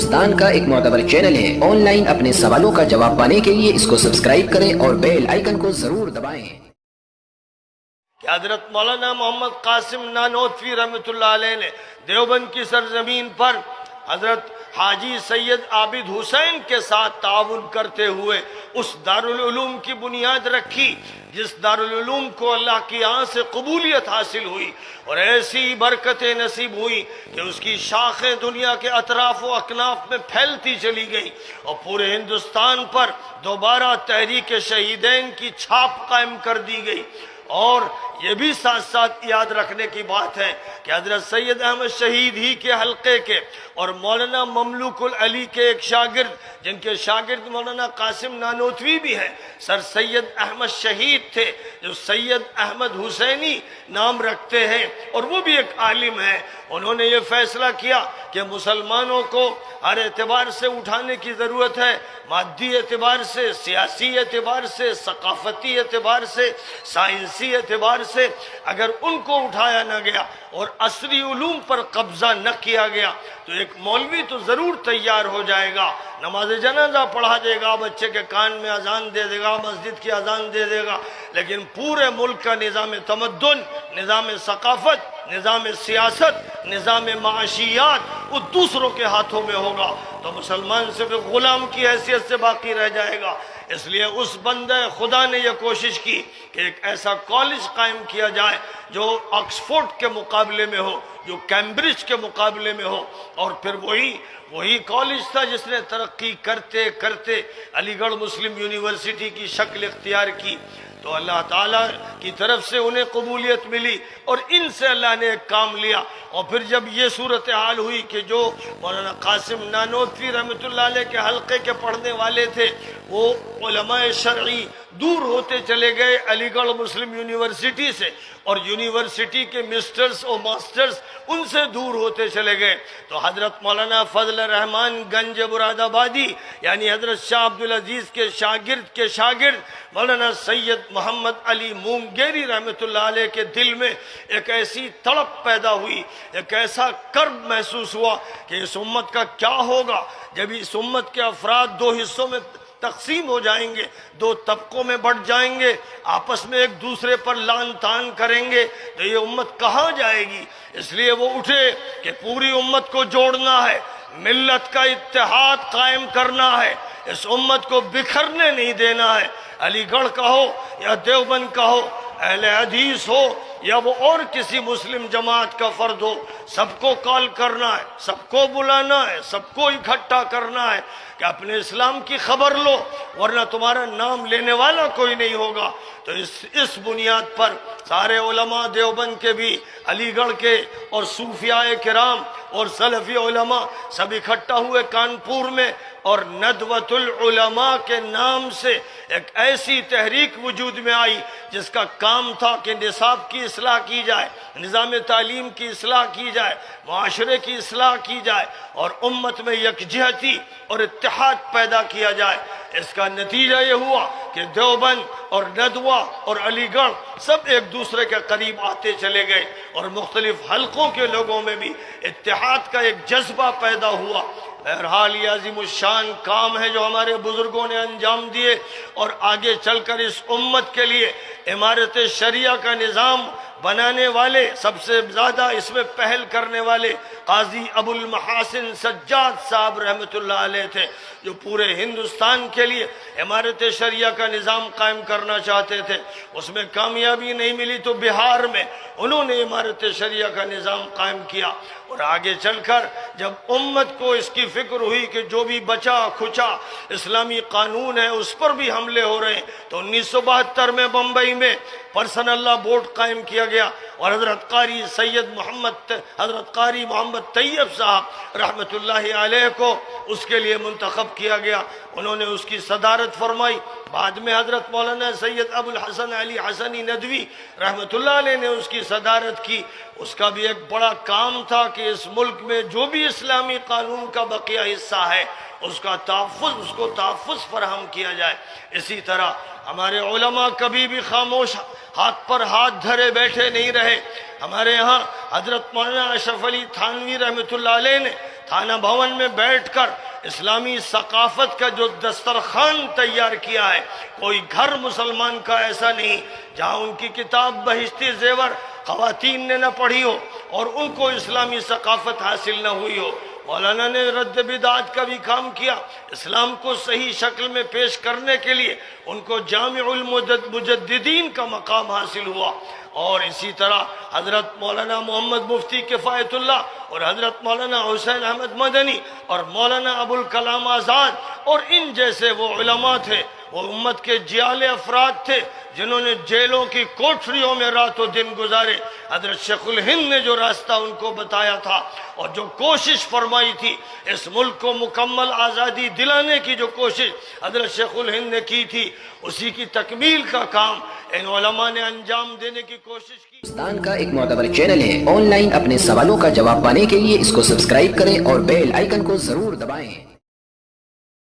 ہندوستان کا ایک معتبر چینل ہے، آن لائن اپنے سوالوں کا جواب پانے کے لیے اس کو سبسکرائب کریں اور بیل آئیکن کو ضرور دبائیں۔ کہ حضرت مولانا محمد قاسم نانوتوی رحمۃ اللہ علیہ نے دیوبند کی سرزمین پر حضرت حاجی سید عابد حسین کے ساتھ تعاون کرتے ہوئے اس دارالعلوم کی بنیاد رکھی جس دارالعلوم کو اللہ کی یہاں سے قبولیت حاصل ہوئی اور ایسی برکتیں نصیب ہوئی کہ اس کی شاخیں دنیا کے اطراف و اکناف میں پھیلتی چلی گئی اور پورے ہندوستان پر دوبارہ تحریک شہیدین کی چھاپ قائم کر دی گئی۔ اور یہ بھی ساتھ ساتھ یاد رکھنے کی بات ہے کہ حضرت سید احمد شہید ہی کے حلقے کے اور مولانا مملوک العلی کے ایک شاگرد جن کے شاگرد مولانا قاسم نانوتوی بھی ہیں، سر سید احمد شہید تھے جو سید احمد حسینی نام رکھتے ہیں اور وہ بھی ایک عالم ہے۔ انہوں نے یہ فیصلہ کیا کہ مسلمانوں کو ہر اعتبار سے اٹھانے کی ضرورت ہے، مادی اعتبار سے، سیاسی اعتبار سے، ثقافتی اعتبار سے، سائنسی اعتبار سے اگر ان کو اٹھایا نہ گیا اور عصری علوم پر قبضہ نہ کیا گیا تو ایک مولوی تو ضرور تیار ہو جائے گا، نماز جنازہ پڑھا دے گا، بچے کے کان میں اذان دے دے گا، مسجد کی اذان دے دے گا، لیکن پورے ملک کا نظام تمدن، نظام ثقافت، نظام سیاست، نظام معاشیات وہ دوسروں کے ہاتھوں میں ہوگا تو مسلمان صرف غلام کی حیثیت سے باقی رہ جائے گا۔ اس لیے اس بندہ خدا نے یہ کوشش کی کہ ایک ایسا کالج قائم کیا جائے جو آکسفورڈ کے مقابلے میں ہو، جو کیمبرج کے مقابلے میں ہو، اور پھر وہی کالج تھا جس نے ترقی کرتے کرتے علی گڑھ مسلم یونیورسٹی کی شکل اختیار کی۔ تو اللہ تعالیٰ کی طرف سے انہیں قبولیت ملی اور ان سے اللہ نے ایک کام لیا۔ اور پھر جب یہ صورتحال ہوئی کہ جو مولانا قاسم نانوتوی رحمۃ اللہ علیہ کے حلقے کے پڑھنے والے تھے وہ علماء شرعی دور ہوتے چلے گئے علی گڑھ مسلم یونیورسٹی سے، اور یونیورسٹی کے مسٹرز اور ماسٹرز ان سے دور ہوتے چلے گئے، تو حضرت مولانا فضل الرحمان گنج مراد آبادی یعنی حضرت شاہ عبدالعزیز کے شاگرد مولانا سید محمد علی مونگیری رحمۃ اللہ علیہ کے دل میں ایک ایسی تڑپ پیدا ہوئی، ایک ایسا کرب محسوس ہوا کہ اس امت کا کیا ہوگا جب اس امت کے افراد دو حصوں میں تقسیم ہو جائیں گے، دو طبقوں میں بٹ جائیں گے، آپس میں ایک دوسرے پر لعن طعن کریں گے تو یہ امت کہاں جائے گی۔ اس لیے وہ اٹھے کہ پوری امت کو جوڑنا ہے، ملت کا اتحاد قائم کرنا ہے، اس امت کو بکھرنے نہیں دینا ہے۔ علی گڑھ کا ہو یا دیوبند کا ہو، اہل حدیث ہو یا وہ اور کسی مسلم جماعت کا فرد ہو، سب کو کال کرنا ہے، سب کو بلانا ہے، سب کو اکٹھا کرنا ہے کہ اپنے اسلام کی خبر لو ورنہ تمہارا نام لینے والا کوئی نہیں ہوگا۔ تو اس بنیاد پر سارے علماء دیوبند کے بھی، علی گڑھ کے اور صوفیاء کرام اور سلفی علماء سب اکٹھا ہوئے کانپور میں، اور ندوۃ العلماء کے نام سے ایک ایسی تحریک وجود میں آئی جس کا کام تھا کہ نصاب کی اصلاح کی جائے، نظام تعلیم کی اصلاح کی جائے، معاشرے کی اصلاح کی جائے اور امت میں یکجہتی اور اتحاد پیدا کیا جائے۔ اس کا نتیجہ یہ ہوا کہ دیوبند اور ندوہ اور علی گڑھ سب ایک دوسرے کے قریب آتے چلے گئے اور مختلف حلقوں کے لوگوں میں بھی اتحاد کا ایک جذبہ پیدا ہوا۔ بہرحال یہ عظیم الشان کام ہے جو ہمارے بزرگوں نے انجام دیے، اور آگے چل کر اس امت کے لیے امارت شریعہ کا نظام بنانے والے، سب سے زیادہ اس میں پہل کرنے والے قاضی ابو المحاسن سجاد صاحب رحمۃ اللہ علیہ تھے، جو پورے ہندوستان کے لیے امارت شریعہ کا نظام قائم کرنا چاہتے تھے۔ اس میں کامیابی نہیں ملی تو بہار میں انہوں نے امارت شریعہ کا نظام قائم کیا، اور آگے چل کر جب امت کو اس کی فکر ہوئی کہ جو بھی بچا کھچا اسلامی قانون ہے اس پر بھی حملے ہو رہے ہیں، تو 1972 میں بمبئی میں پرسنل لا بورڈ قائم کیا گیا اور حضرت قاری محمد طیب صاحب رحمۃ اللہ علیہ کو اس کے لیے منتخب کیا گیا۔ انہوں نے اس کی صدارت فرمائی۔ بعد میں حضرت مولانا سید ابو الحسن علی حسنی ندوی رحمۃ اللہ علیہ نے اس کی صدارت کی۔ اس کا بھی ایک بڑا کام تھا کہ اس ملک میں جو بھی اسلامی قانون کا بقیہ حصہ ہے اس کو تحفظ فراہم کیا جائے۔ اسی طرح ہمارے علماء کبھی بھی خاموش ہاتھ پر ہاتھ دھرے بیٹھے نہیں رہے۔ ہمارے ہاں حضرت مولانا اشرف علی تھانوی رحمۃ اللہ علیہ نے تھانہ بھون میں بیٹھ کر اسلامی ثقافت کا جو دسترخوان تیار کیا ہے، کوئی گھر مسلمان کا ایسا نہیں جہاں ان کی کتاب بہشتی زیور خواتین نے نہ پڑھی ہو اور ان کو اسلامی ثقافت حاصل نہ ہوئی ہو۔ مولانا نے رد بدعت کا بھی کام کیا، اسلام کو صحیح شکل میں پیش کرنے کے لیے ان کو جامع المجددین کا مقام حاصل ہوا۔ اور اسی طرح حضرت مولانا محمد مفتی کفایت اللہ اور حضرت مولانا حسین احمد مدنی اور مولانا ابوالکلام آزاد اور ان جیسے وہ علماء تھے، وہ امت کے جیال افراد تھے جنہوں نے جیلوں کی کوٹھریوں میں رات و دن گزارے۔ حضرت شیخ الہند نے جو راستہ ان کو بتایا تھا اور جو کوشش فرمائی تھی، اس ملک کو مکمل آزادی دلانے کی جو کوشش حضرت شیخ الہند نے کی تھی، اسی کی تکمیل کا کام ان علماء نے انجام دینے کی کوشش کی۔ ہندوستان کا ایک معتبر چینل ہے، آن لائن اپنے سوالوں کا جواب پانے کے لیے اس کو سبسکرائب کریں اور بیل آئیکن کو ضرور دبائیں۔